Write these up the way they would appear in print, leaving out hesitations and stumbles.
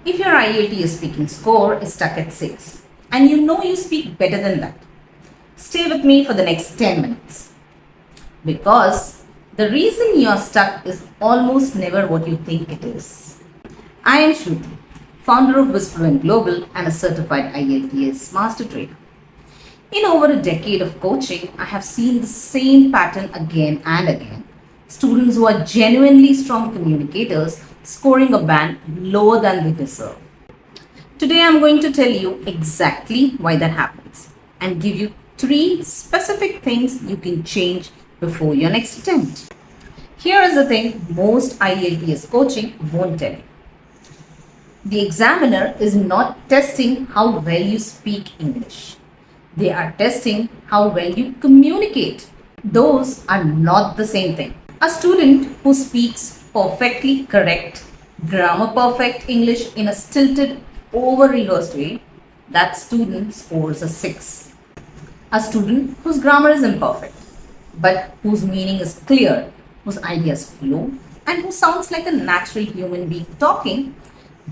If your IELTS speaking score is stuck at 6 and you know you speak better than that, stay with me for the next 10 minutes. Because the reason you are stuck is almost never what you think it is. I am Shruti, founder of WizFluent Global and a certified IELTS Master Trainer. In over a decade of coaching, I have seen the same pattern again and again. Students who are genuinely strong communicators scoring a band lower than they deserve. Today I'm going to tell you exactly why that happens and give you 3 specific things you can change before your next attempt. Here is the thing most IELTS coaching won't tell you. The examiner is not testing how well you speak English. They are testing how well you communicate. Those are not the same thing. A student who speaks perfectly correct, grammar perfect English in a stilted, over-rehearsed way, that student scores a 6. A student whose grammar is imperfect, but whose meaning is clear, whose ideas flow, and who sounds like a natural human being talking,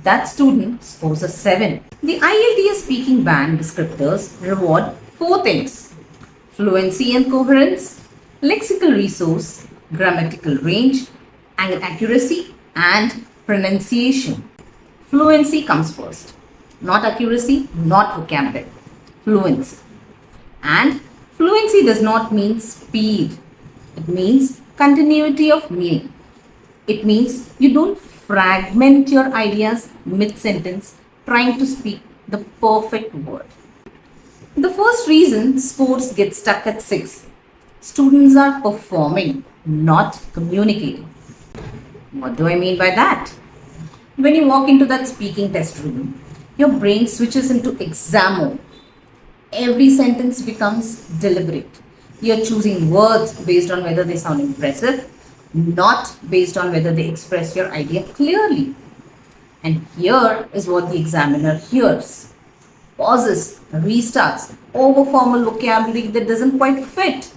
that student scores a 7. The IELTS speaking band descriptors reward 4 things: fluency and coherence, lexical resource, grammatical range, and accuracy and pronunciation. Fluency comes first. Not accuracy, not vocabulary. Fluency. And fluency does not mean speed. It means continuity of meaning. It means you don't fragment your ideas mid-sentence trying to speak the perfect word. The first reason scores get stuck at 6. Students are performing, not communicating. What do I mean by that? When you walk into that speaking test room, your brain switches into exam mode. Every sentence becomes deliberate. You're choosing words based on whether they sound impressive, not based on whether they express your idea clearly. And here is what the examiner hears: pauses, restarts, over formal vocabulary that doesn't quite fit.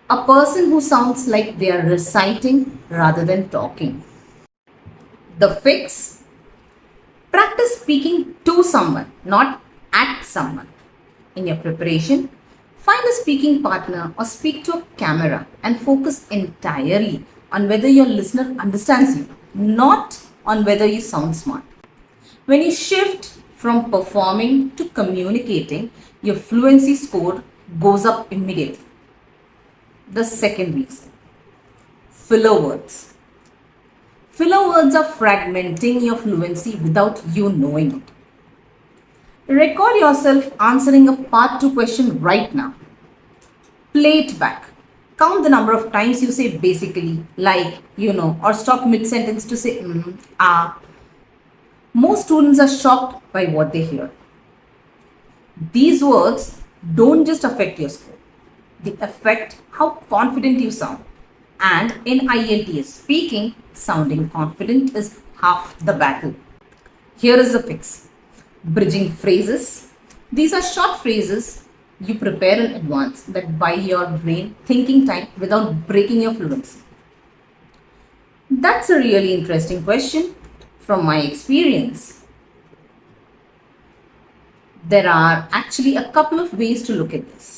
A person who sounds like they are reciting rather than talking. The fix: practice speaking to someone, not at someone. In your preparation, find a speaking partner or speak to a camera and focus entirely on whether your listener understands you, not on whether you sound smart. When you shift from performing to communicating, your fluency score goes up immediately. The second reason: filler words. Filler words are fragmenting your fluency without you knowing it. Record yourself answering a part 2 question right now. Play it back. Count the number of times you say basically, like, or stop mid-sentence to say ah. Most students are shocked by what they hear. These words don't just affect your score. They affect how confident you sound. And in IELTS speaking, sounding confident is half the battle. Here is the fix: bridging phrases. These are short phrases you prepare in advance that buy your brain thinking time without breaking your fluency. That's a really interesting question from my experience. There are actually a couple of ways to look at this.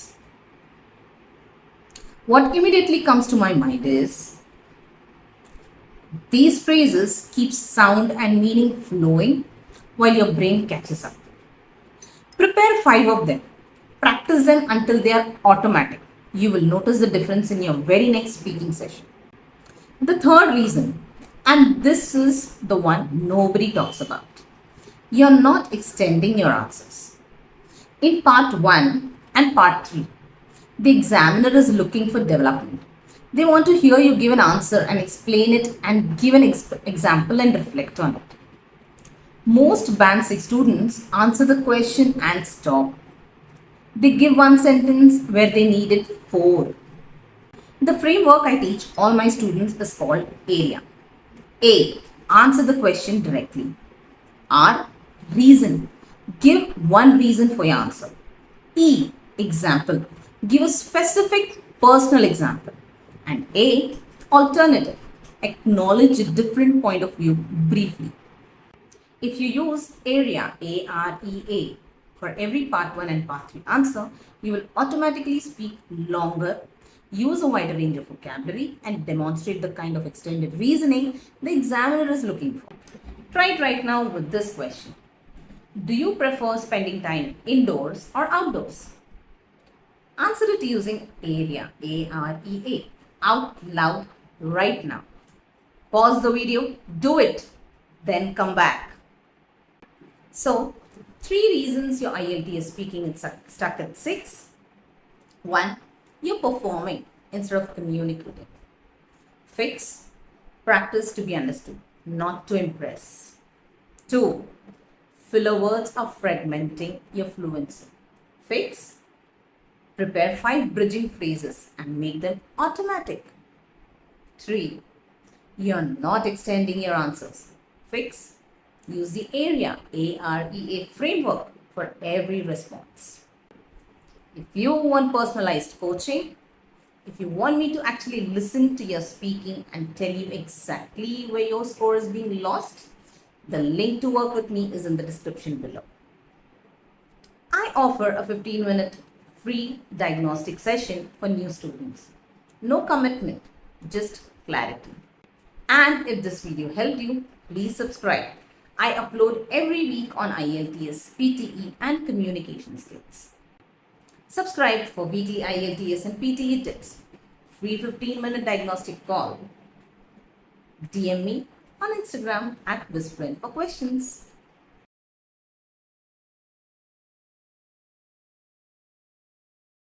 What immediately comes to my mind is these phrases keep sound and meaning flowing while your brain catches up. Prepare 5 of them. Practice them until they are automatic. You will notice the difference in your very next speaking session. The third reason, and this is the one nobody talks about: you're not extending your answers. In part 1 and part 3, the examiner is looking for development. They want to hear you give an answer and explain it and give an example and reflect on it. Most Band 6 students answer the question and stop. They give one sentence where they needed 4. The framework I teach all my students is called AREA. A. Answer the question directly. R. Reason. Give one reason for your answer. E. Example. Give a specific personal example. And A. Alternative. Acknowledge a different point of view briefly. If you use area, AREA, for every part 1 and part 3 answer, you will automatically speak longer, use a wider range of vocabulary, and demonstrate the kind of extended reasoning the examiner is looking for. Try it right now with this question. Do you prefer spending time indoors or outdoors? Answer it using area, AREA, out loud right now. Pause the video, do it, then come back. So, 3 reasons your IELTS speaking is stuck at 6. 1. You're performing instead of communicating. Fix. Practice to be understood, not to impress. 2. Filler words are fragmenting your fluency. Fix. Prepare 5 bridging phrases and make them automatic. 3. You're not extending your answers. Fix. Use the area, AREA framework for every response. If you want personalized coaching, if you want me to actually listen to your speaking and tell you exactly where your score is being lost, the link to work with me is in the description below. I offer a 15-minute free diagnostic session for new students. No commitment, just clarity. And if this video helped you, please subscribe. I upload every week on IELTS, PTE and communication skills. Subscribe for weekly IELTS and PTE tips. Free 15-minute diagnostic call. DM me on Instagram at WizFluent for questions.